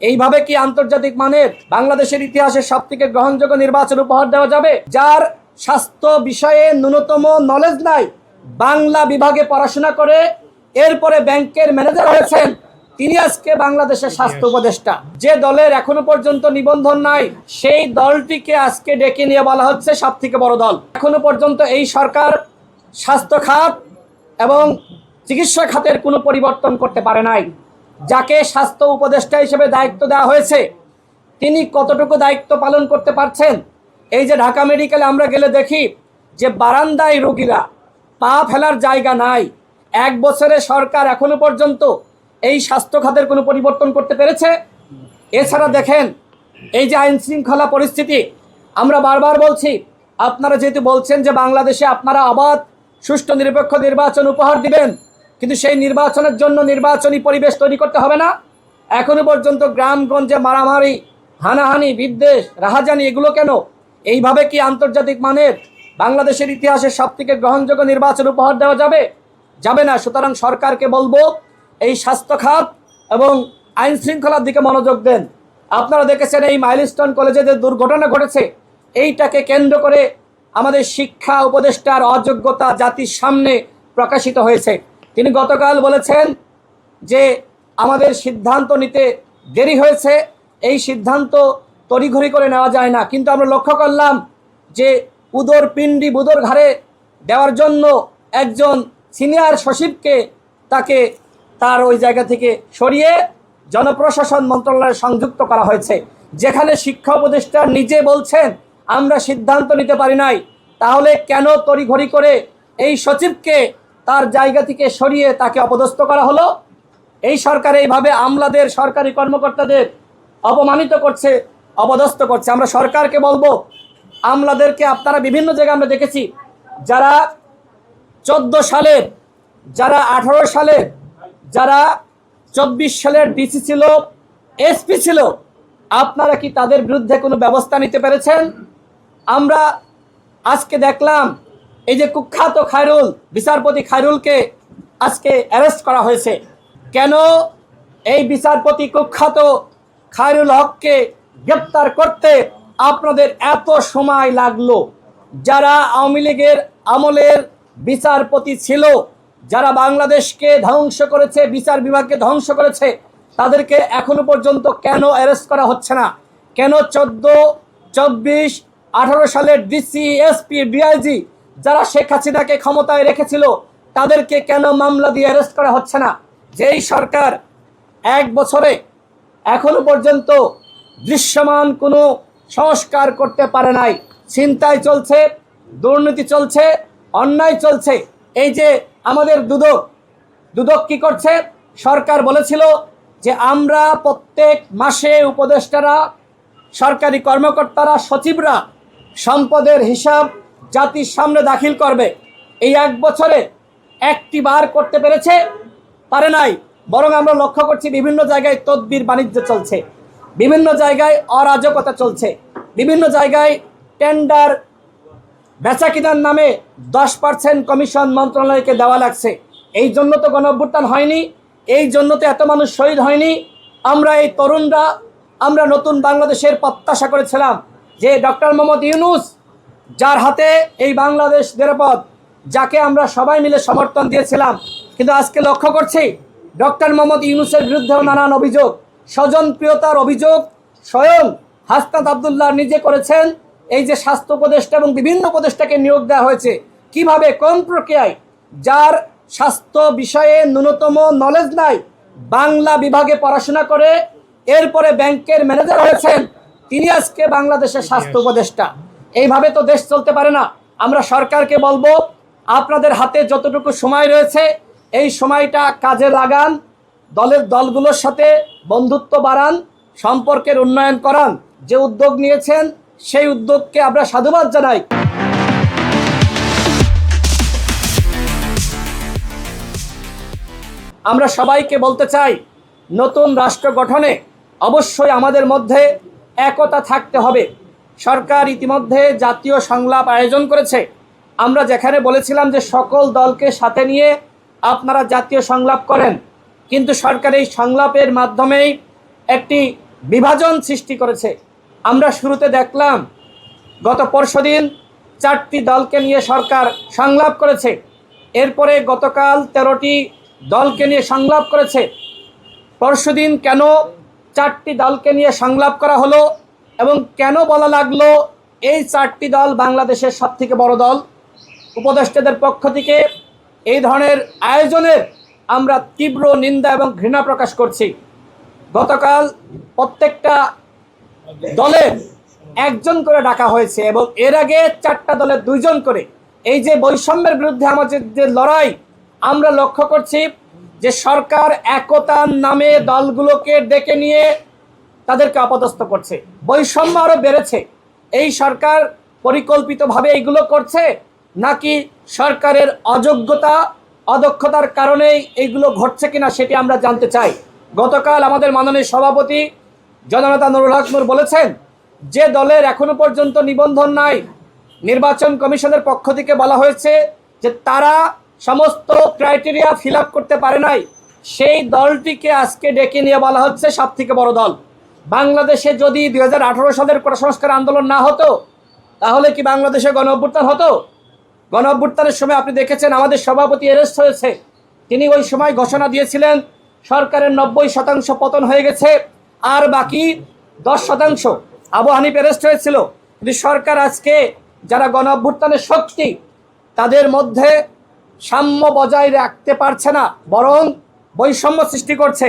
এইভাবে কি আন্তর্জাতিক মানের বাংলাদেশের ইতিহাসের সবথেকে গ্রহণযোগ্য নির্বাচন উপহার দেওয়া যাবে? যার স্বাস্থ্য বিষয়ে ন্যূনতম নলেজ নাই, বাংলা বিভাগে পড়াশোনা করে এরপরে ব্যাংকের ম্যানেজার হয়েছেন, তিনি আজকে বাংলাদেশের স্বাস্থ্য উপদেষ্টা। যে দলের এখনো পর্যন্ত নিবন্ধন নাই, সেই দলটিকে আজকে ডেকে নিয়ে বলা হচ্ছে সবথেকে বড় দল। এখনো পর্যন্ত এই সরকার স্বাস্থ্য খাত এবং চিকিৎসা খাতের কোনো পরিবর্তন করতে পারে নাই। যাকে স্বাস্থ্য উপদেষ্টা হিসেবে দায়িত্ব দেওয়া হয়েছে, তিনি কতটুকু দায়িত্ব পালন করতে পারছেন? এই যে ঢাকা মেডিকেলে আমরা গেলে দেখি যে বারান্দায় রোগীরা, পা ফেলার জায়গা নাই। 1 বছরে সরকার এখনো পর্যন্ত এই স্বাস্থ্য খাতের কোনো পরিবর্তন করতে পেরেছে? এছাড়া দেখেন এই যে আইন শৃঙ্খলা পরিস্থিতি, আমরা বারবার বলছি, আপনারা যেহেতু বলছেন যে বাংলাদেশে আপনারা অবাধ সুষ্ঠু নিরপেক্ষ নির্বাচন উপহার দিবেন, কিন্তু সেই নির্বাচনের জন্য নির্বাচনী পরিবেশ তৈরি করতে হবে না? এখনো পর্যন্ত গ্রামগঞ্জে মারামারি, হানাহানি, বিদ্বেষ, রাহাজানি, এগুলো কেন? এইভাবে কি আন্তর্জাতিক মানের বাংলাদেশের ইতিহাসের সবথেকে গ্রহণযোগ্য নির্বাচন উপহার দেওয়া যাবে? যাবে না। সুতরাং সরকারকে বলবো, এই স্বাস্থ্য খাত এবং আইন শৃঙ্খলার দিকে মনোযোগ দেন। আপনারা দেখেছেন এই মাইলস্টোন কলেজে যে দুর্ঘটনা ঘটেছে, এইটাকে কেন্দ্র করে আমাদের শিক্ষা উপদেষ্টার অযোগ্যতা জাতির সামনে প্রকাশিত হয়েছে। তিনি গতকাল বলেছেন যে আমাদের সিদ্ধান্ত নিতে দেরি হয়েছে, এই সিদ্ধান্ত তড়িঘড়ি করে নেওয়া যায় না। কিন্তু আমরা লক্ষ্য করলাম যে উদর পিণ্ডি বুদর ঘাড়ে দেওয়ার জন্য একজন সিনিয়র সচিবকে তার ওই জায়গা থেকে সরিয়ে জনপ্রশাসন মন্ত্রণালয়ে সংযুক্ত করা হয়েছে, যেখানে শিক্ষা উপদেষ্টা নিজে বলছেন আমরা সিদ্ধান্ত নিতে পারি নাই। তাহলে কেন তড়িঘড়ি করে এই সচিবকে তার জায়গা থেকে সরিয়ে তাকে অপদস্থ করা হলো? এই সরকার এইভাবে আমলাদের, সরকারি কর্মকর্তাদের অপমানিত করছে, অপদস্থ করছে। আমরা সরকারকে বলবো, আমলাদেরকে আপনারা বিভিন্ন জায়গায় আমরা দেখেছি, যারা 14 সালের, যারা 18 সালের, যারা 24 সালের ডিসি ছিল, এসপি ছিল, আপনারা কি তাদের বিরুদ্ধে কোনো ব্যবস্থা নিতে পেরেছেন? আমরা আজকে দেখলাম এই যে কুখ্যাত খায়রুল, বিচারপতি খায়রুলকে আজকে অ্যারেস্ট করা হয়েছে। কেন এই বিচারপতি কুখ্যাত খায়রুল হককে গ্রেপ্তার করতে আপনাদের এত সময় লাগলো? যারা আওয়ামী লীগের আমলের বিচারপতি ছিল, যারা বাংলাদেশকে ধ্বংস করেছে, বিচার বিভাগকে ধ্বংস করেছে, তাদেরকে এখনো পর্যন্ত কেন অ্যারেস্ট করা হচ্ছে না? কেন 14, 24, 18 সালের ডিসি, এসপি, ডিআইজি যারা শেখ হাসিনাকে ক্ষমতায় রেখেছিল, তাদেরকে কেন মামলা দিয়ে অ্যারেস্ট করা হচ্ছে না? যেই সরকার 1 বছরে এখনো পর্যন্ত দৃশ্যমান কোনো সংস্কার করতে পারে নাই। ছিনতাই চলছে, দুর্নীতি চলছে, অন্যায় চলছে। এই যে আমাদের দুদক কি করছে? সরকার বলেছিল যে আমরা প্রত্যেক মাসে উপদেষ্টারা, সরকারি কর্মকর্তারা, সচিবরা সম্পদের হিসাব জাতির সামনে দাখিল করবে। এই 1 বছরে একটি বার করতে পেরেছে? পারে নাই। বরং আমরা লক্ষ্য করছি বিভিন্ন জায়গায় তদবির বাণিজ্য চলছে, বিভিন্ন জায়গায় অরাজকতা চলছে, বিভিন্ন জায়গায় টেন্ডার বেচা কিনার নামে 10% কমিশন মন্ত্রণালয়কে দেওয়া লাগছে। এই জন্য তো গণঅভ্যুত্থান হয়নি, এই জন্য তো এত মানুষ শহীদ হয়নি। আমরা এই তরুণরা, আমরা নতুন বাংলাদেশের প্রত্যাশা করেছিলাম যে ডক্টর মোহাম্মদ ইউনূস, যার হাতে এই বাংলাদেশ নিরাপদ, যাকে আমরা সবাই মিলে সমর্থন দিয়েছিলাম, কিন্তু আজকে লক্ষ্য করছি ডক্টর মোহাম্মদ ইউনূসের বিরুদ্ধেও নানান অভিযোগ, স্বজনপ্রিয়তার অভিযোগ স্বয়ং হাসনাত আবদুল্লাহ নিজে করেছেন। এই যে স্বাস্থ্য উপদেষ্টা এবং বিভিন্ন উপদেষ্টাকে নিয়োগ দেওয়া হয়েছে, কিভাবে, কোন প্রক্রিয়ায়? যার স্বাস্থ্য বিষয়ে ন্যূনতম নলেজ নাই, বাংলা বিভাগে পড়াশোনা করে এরপরে ব্যাংকের ম্যানেজার হয়েছেন, তিনি আজকে বাংলাদেশের স্বাস্থ্য উপদেষ্টা। এইভাবে তো দেশ চলতে পারে না। আমরা সরকারকে বলবো, আপনাদের হাতে যতটুকু সময় রয়েছে এই সময়টা কাজে লাগান, দলগুলোর সাথে বন্ধুত্ব বাড়ান, সম্পর্কের উন্নয়ন করান। যে উদ্যোগ নিয়েছেন সেই উদ্যোগকে আমরা সাধুবাদ জানাই। আমরা সবাইকে বলতে চাই, নতুন রাষ্ট্র গঠনে অবশ্যই আমাদের মধ্যে একতা থাকতে হবে। সরকার ইতিমধ্যে জাতীয় সংলাপ আয়োজন করেছে। আমরা যেখানে বলেছিলাম যে সকল দলকে সাথে নিয়ে আপনারা জাতীয় সংলাপ করেন, কিন্তু সরকার এই সংলাপের মাধ্যমেই একটি বিভাজন সৃষ্টি করেছে। আমরা শুরুতে দেখলাম গত পরশুদিন 4টি দলকে নিয়ে সরকার সংলাপ করেছে, এরপরে গতকাল 13টি দলকে নিয়ে সংলাপ করেছে। পরশুদিন কেন 4টি দলকে নিয়ে সংলাপ করা হলো এবং কেন বলা লাগলো এই 4টি দল বাংলাদেশের সবথেকে বড় দল? উপদেষ্টাদের পক্ষ থেকে এই ধরনের আয়োজনের আমরা তীব্র নিন্দা এবং ঘৃণা প্রকাশ করছি। গতকাল প্রত্যেকটা দলের একজন করে ডাকা হয়েছে এবং এর আগে 4টা দলের 2 জন করে। এই যে বৈষম্যের বিরুদ্ধে আমাদের যে লড়াই, আমরা লক্ষ্য করছি যে সরকার একতার নামে দলগুলোকে ডেকে নিয়ে তাদেরকে অপদস্থ করছে, বৈষম্য আরও বেড়েছে। এই সরকার পরিকল্পিতভাবে এইগুলো করছে নাকি সরকারের অযোগ্যতা অদক্ষতার কারণেই এইগুলো ঘটছে কিনা সেটি আমরা জানতে চাই। গতকাল আমাদের মাননীয় সভাপতি জননেতা নুরুল হক নূর বলেছেন যে দলের এখনো পর্যন্ত নিবন্ধন নাই, নির্বাচন কমিশনের পক্ষ থেকে বলা হয়েছে যে তারা সমস্ত ক্রাইটেরিয়া ফিল আপ করতে পারে নাই, সেই দলটিকে আজকে ডেকে নিয়ে বলা হচ্ছে সবথেকে বড় দল। বাংলাদেশে যদি 2018 সালের কোটা সংস্কার আন্দোলন না হতো তাহলে কি বাংলাদেশে গণ অভ্যুত্থান হতো? গণ অভ্যুত্থানের সময় আপনি দেখেছেন আমাদের সভাপতি অ্যারেস্ট হয়েছে। তিনি ওই সময় ঘোষণা দিয়েছিলেন সরকারের 90% পতন হয়ে গেছে, আর বাকি 10%। আবু হানিফ অ্যারেস্ট হয়েছিল। কিন্তু সরকার আজকে যারা গণ অভ্যুত্থানের শক্তি তাদের মধ্যে সাম্য বজায় রাখতে পারছে না, বরং বৈষম্য সৃষ্টি করছে।